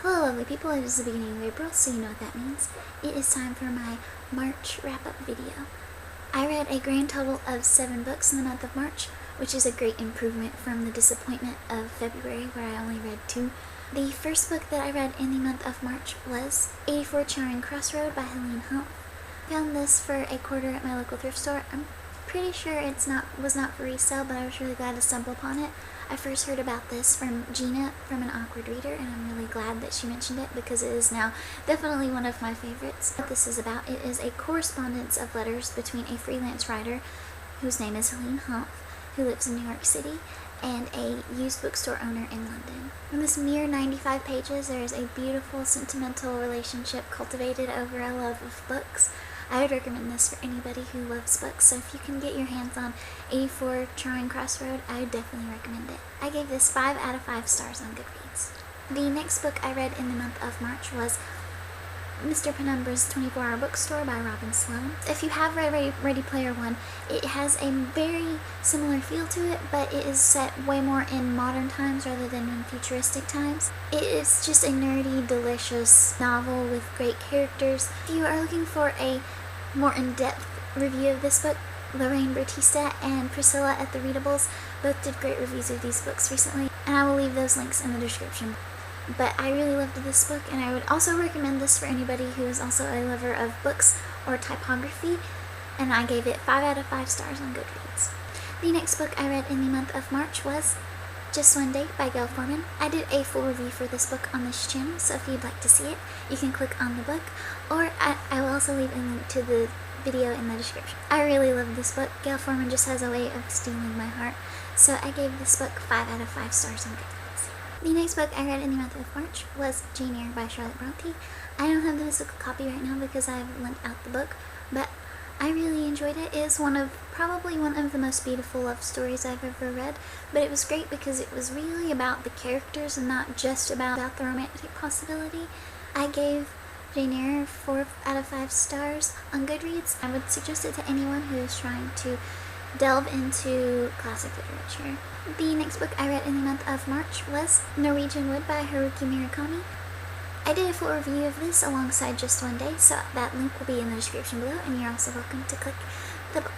Hello lovely people, it is the beginning of April, so you know what that means. It is time for my March wrap-up video. I read a grand total of 7 books in the month of March, which is a great improvement from the disappointment of February where I only read 2. The first book that I read in the month of March was 84 Charing Crossroad by Laraine. I found this for $1 at my local thrift store. I'm pretty sure it was not for resale, but I was really glad to stumble upon it. I first heard about this from Gina from An Awkward Reader, and I'm really glad that she mentioned it because it is now definitely one of my favorites. What this is about, it is a correspondence of letters between a freelance writer whose name is Laraine, who lives in New York City, and a used bookstore owner in London. In this mere 95 pages, there is a beautiful sentimental relationship cultivated over a love of books. I would recommend this for anybody who loves books, so if you can get your hands on 84 Charing Crossroad, I would definitely recommend it. I gave this 5 out of 5 stars on Goodreads. The next book I read in the month of March was Mr. Penumbra's 24-Hour Bookstore by Robin Sloan. If you have read Ready Player One, it has a very similar feel to it, but it is set way more in modern times rather than in futuristic times. It is just a nerdy, delicious novel with great characters. If you are looking for a more in-depth review of this book, Laraine and Priscilla at The Readables both did great reviews of these books recently, and I will leave those links in the description. But I really loved this book, and I would also recommend this for anybody who is also a lover of books or typography, and I gave it 5 out of 5 stars on Goodreads. The next book I read in the month of March was Just One Day by Gail Forman. I did a full review for this book on this channel, so if you'd like to see it, you can click on the book, or I will also leave a link to the video in the description. I really love this book. Gail Forman just has a way of stealing my heart, so I gave this book 5 out of 5 stars on Goodreads. The next book I read in the month of March was Gina by Scarlet. I don't have the physical copy right now because I've lent out the book, but I really enjoyed it. It is probably one of the most beautiful love stories I've ever read, but it was great because it was really about the characters and not just about the romantic possibility. I gave Jane Eyre 4 out of 5 stars on Goodreads. I would suggest it to anyone who is trying to delve into classic literature. The next book I read in the month of March was Norwegian Wood by Murakami. I did a full review of this alongside Just One Day, so that link will be in the description below, and you're also welcome to click the book.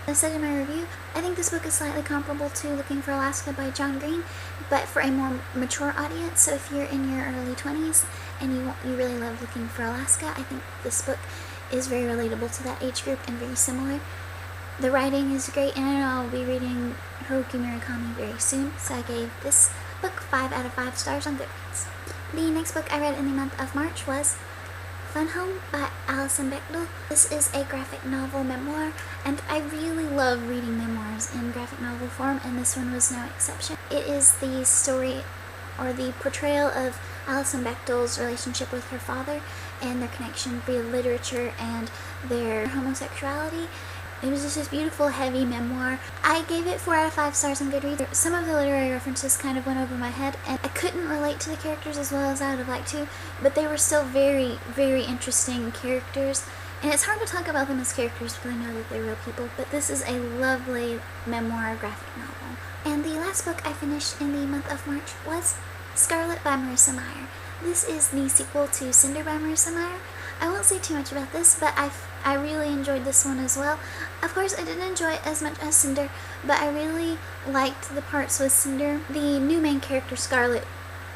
As I said in my review, I think this book is slightly comparable to Looking for Alaska by John Green, but for a more mature audience. So if you're in your early 20s and you really love Looking for Alaska, I think this book is very relatable to that age group and very similar. The writing is great, and I know I'll be reading Murakami very soon, so I gave this book 5 out of 5 stars on Goodreads. The next book I read in the month of March was Fun Home by Alison Bechdel. This is a graphic novel memoir, and I really love reading memoirs in graphic novel form, and this one was no exception. It is the story or the portrayal of Alison Bechdel's relationship with her father and their connection via literature and their homosexuality. It was just this beautiful, heavy memoir. I gave it 4 out of 5 stars on Goodreads. Some of the literary references kind of went over my head, and I couldn't relate to the characters as well as I would have liked to, but they were still very, very interesting characters. And it's hard to talk about them as characters because I know that they're real people, but this is a lovely memoir graphic novel. And the last book I finished in the month of March was Scarlet by Marissa Meyer. This is the sequel to Cinder by Marissa Meyer. I won't say too much about this, but I really enjoyed this one as well. Of course, I didn't enjoy it as much as Cinder, but I really liked the parts with Cinder. The new main character, Scarlet,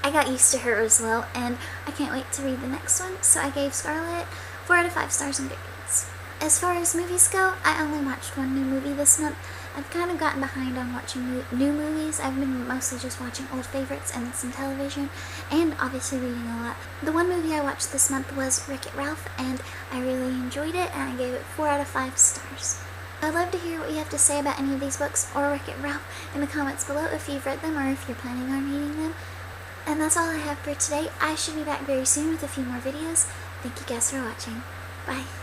I got used to her as well, and I can't wait to read the next one, so I gave Scarlet 4 out of 5 stars on Goodreads. As far as movies go, I only watched one new movie this month. I've kind of gotten behind on watching new movies. I've been mostly just watching old favorites and some television, and obviously reading a lot. The one movie I watched this month was Wreck-It Ralph, and I really enjoyed it, and I gave it 4 out of 5 stars. I'd love to hear what you have to say about any of these books or Wreck-It Ralph in the comments below if you've read them or if you're planning on reading them. And that's all I have for today. I should be back very soon with a few more videos. Thank you guys for watching. Bye.